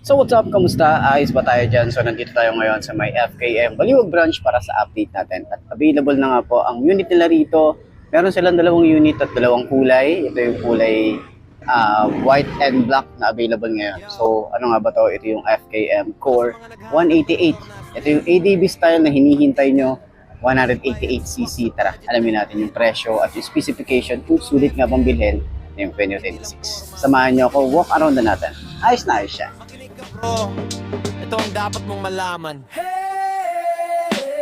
So what's up? Kamusta? Ayos ba tayo dyan? So nandito tayo ngayon sa may FKM Baliwag branch para sa update natin. At available na nga po ang unit nila rito. Meron silang dalawang unit at dalawang kulay. Ito yung kulay white and black na available ngayon. So ano nga ba to? Ito yung FKM Core 188. Ito yung ADB style na hinihintay nyo. 188cc. Tara, alamin natin yung presyo at yung specification kung sulit nga bang bilhin yung 2026. Samahan nyo ako, walk around na natin. Ayos na ayos siya. Bro, ito ang dapat mong malaman.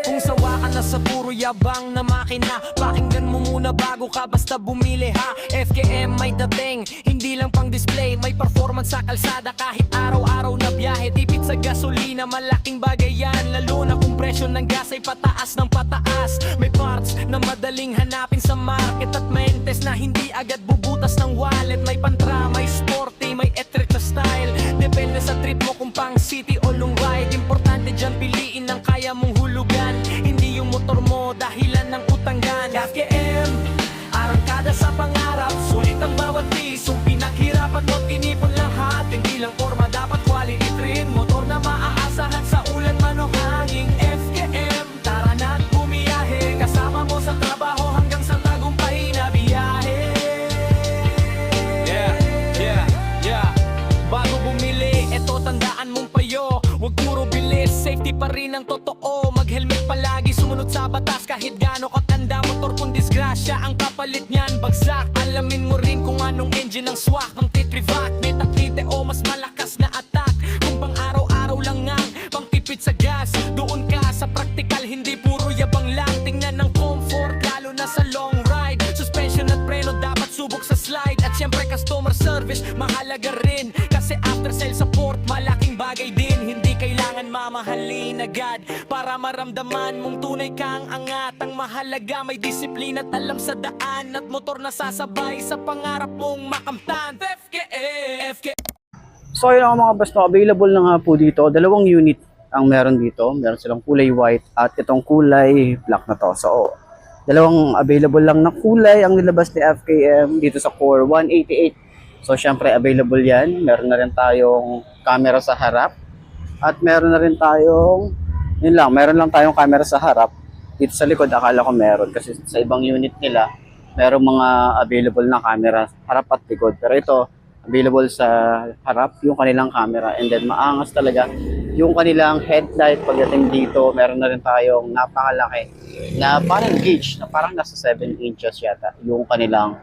Kung sawa ka na sa puro yabang na makina, pakinggan mo muna bago ka basta bumili ha. FKM may dating, hindi lang pang display. May performance sa kalsada kahit araw-araw na biyahe. Tipid sa gasolina, malaking bagay yan. Lalo na kung presyo ng gas ay pataas ng pataas. May parts na madaling hanapin sa market at mentes na hindi agad bubutas ng wallet. May pantra, may sporty, may electric na style. Depende sa trip mo kung pang city o long ride. Importante dyan piliin ang kaya mong hulugan, hindi yung motor mo dahilan ng utanggan. FKM, arangkada sa pangarap, sulit ang bawat pisong pinaghirapan mo, tinipon lahat. Hindi lang forma, dapat quality rin. Motor na maaasahan sa ulan man o hangin. FKM, tara na't bumiyahe, kasama mo sa trabaho hanggang sa tagumpay na biyahe. Bago bumili, eto tandaan mong payo, huwag puro bilis, safety pa rin ang totoo. Mag-helmet palagi, sumunod sa batas kahit gaano katanda. Motor kung disgrasya, ang kapalit niyan bagsak. Alamin mo rin kung anong engine ang swak. Ang T3VAC, Metacrite o mas malakas na attack. Kung pang araw-araw lang ang pang tipid sa gas, doon ka sa practical, hindi puro yabang lang. Tingnan ng comfort, lalo na sa long ride. Suspension at preno dapat subok sa slide. At syempre customer service, mahalaga rin. Kasi after sale support, malaking bagay din. Hindi kailangan mamahalin agad para maramdaman mong tunay kang angat. Ang mahalaga may disiplina at alam sa daan, at motor na sasabay sa pangarap mong makamtan. FKM. So yun mga basta, available na nga po dito. Dalawang unit ang meron dito. Meron silang kulay white at itong kulay black na to. So dalawang available lang na kulay ang nilabas ni FKM dito sa Core 188. So syempre available yan. Meron na rin tayong camera sa harap. At meron na rin tayong, yun lang, meron lang tayong camera sa harap. Dito sa likod akala ko meron. Kasi sa ibang unit nila, meron mga available na camera harap at likod. Pero ito, available sa harap yung kanilang camera. And then maangas talaga yung kanilang headlight. Pagdating dito, meron na rin tayong napakalaki na panel gauge na parang nasa 7 inches yata yung kanilang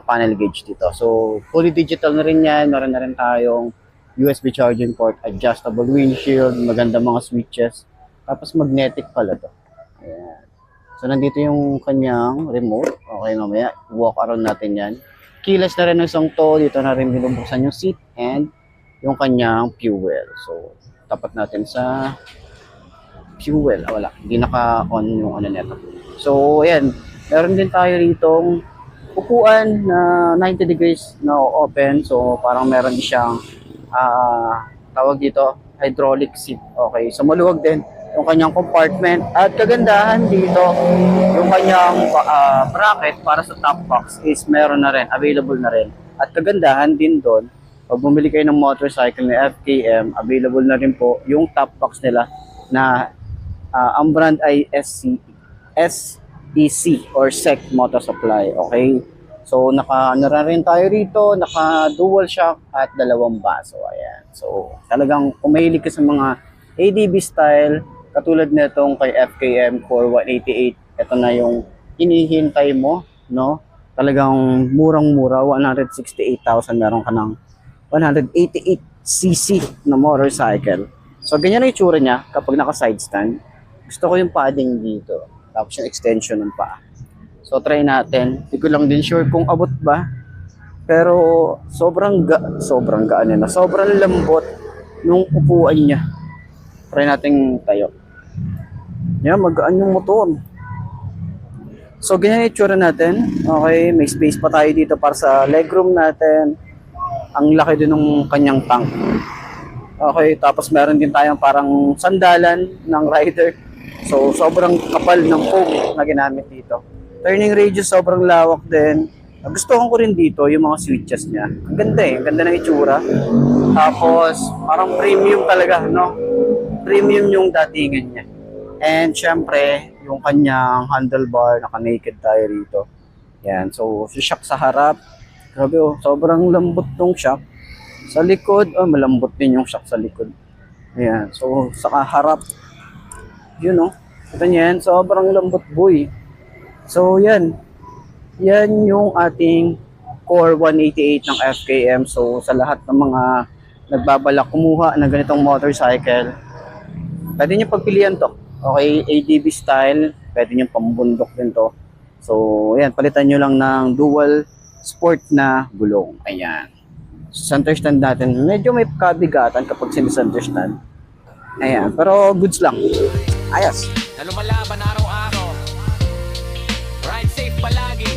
panel gauge dito. So fully digital na rin yan. Meron na rin tayong USB charging port, adjustable windshield, maganda mga switches. Tapos magnetic pala to. Ayan. So nandito yung kanyang remote. Okay, mamaya walk around natin yan. Keyless na rin ng isang to. Dito na rin binubuksan yung seat and yung kanyang fuel. So tapat natin sa fuel. Wala, hindi naka-on yung ano neto. So ayan, meron din tayo ritong upuan na 90 degrees na open. So parang meron siyang tawag dito hydraulic seat. Okay, so maluwag din yung kanyang compartment. At kagandahan dito, yung kanyang bracket para sa top box is meron na rin, available na rin. At kagandahan din doon, pag bumili kayo ng motorcycle ni FKM, available na rin po yung top box nila na ang brand ay SEC or SEC Motor Supply. Okay, so naka rin tayo rito, naka dual shock at dalawang baso. Ayan, so talagang kung mahilig ka sa mga ADB style katulad nitong kay FKM Core 188, ito na yung hinihintay mo, no? Talagang murang-mura, 168,000, meron ka ng 188cc na motorcycle. So ganyan ang itsura niya kapag naka side stand. Gusto ko yung padding dito, tapos yung extension ng paa. So try natin. Hindi ko lang din sure kung abot ba. Pero sobrang gaan na. Sobrang lambot nung upuan niya. Try natin tayo. Yan, magaan yung motor. So ganyan yung itsura natin. Okay, may space pa tayo dito para sa legroom natin. Ang laki din ng kanyang tank. Okay, tapos meron din tayong parang sandalan ng rider. So sobrang kapal ng foam na ginamit dito. Turning radius sobrang lawak din. Nagustuhan ko rin dito yung mga switches niya. Ang ganda eh, ang ganda ng itsura. Tapos, parang premium talaga, no? Premium yung datingan niya. And syempre, yung kanyang handlebar, naka-naked tayo rito. Yan, so shock sa harap. Grabe oh, sobrang lambot tong shock. Sa likod, oh, malambot din yung shock sa likod. Ayan, so sa harap, yun oh. Ito yan, sobrang lambot boy. So yan, yan yung ating Core 188 ng FKM. So sa lahat ng mga nagbabalak kumuha ng ganitong motorcycle, pwede nyo pagpilian to. Okay, ADB style, pwede nyo pambundok din to. So yan, palitan nyo lang ng dual sport na gulong. Ayan. Center stand natin, medyo may kabigatan kapag sinicenter stand. Ayan, pero goods lang. Ayos. Na lumalaban araw-araw. Ride safe palagi.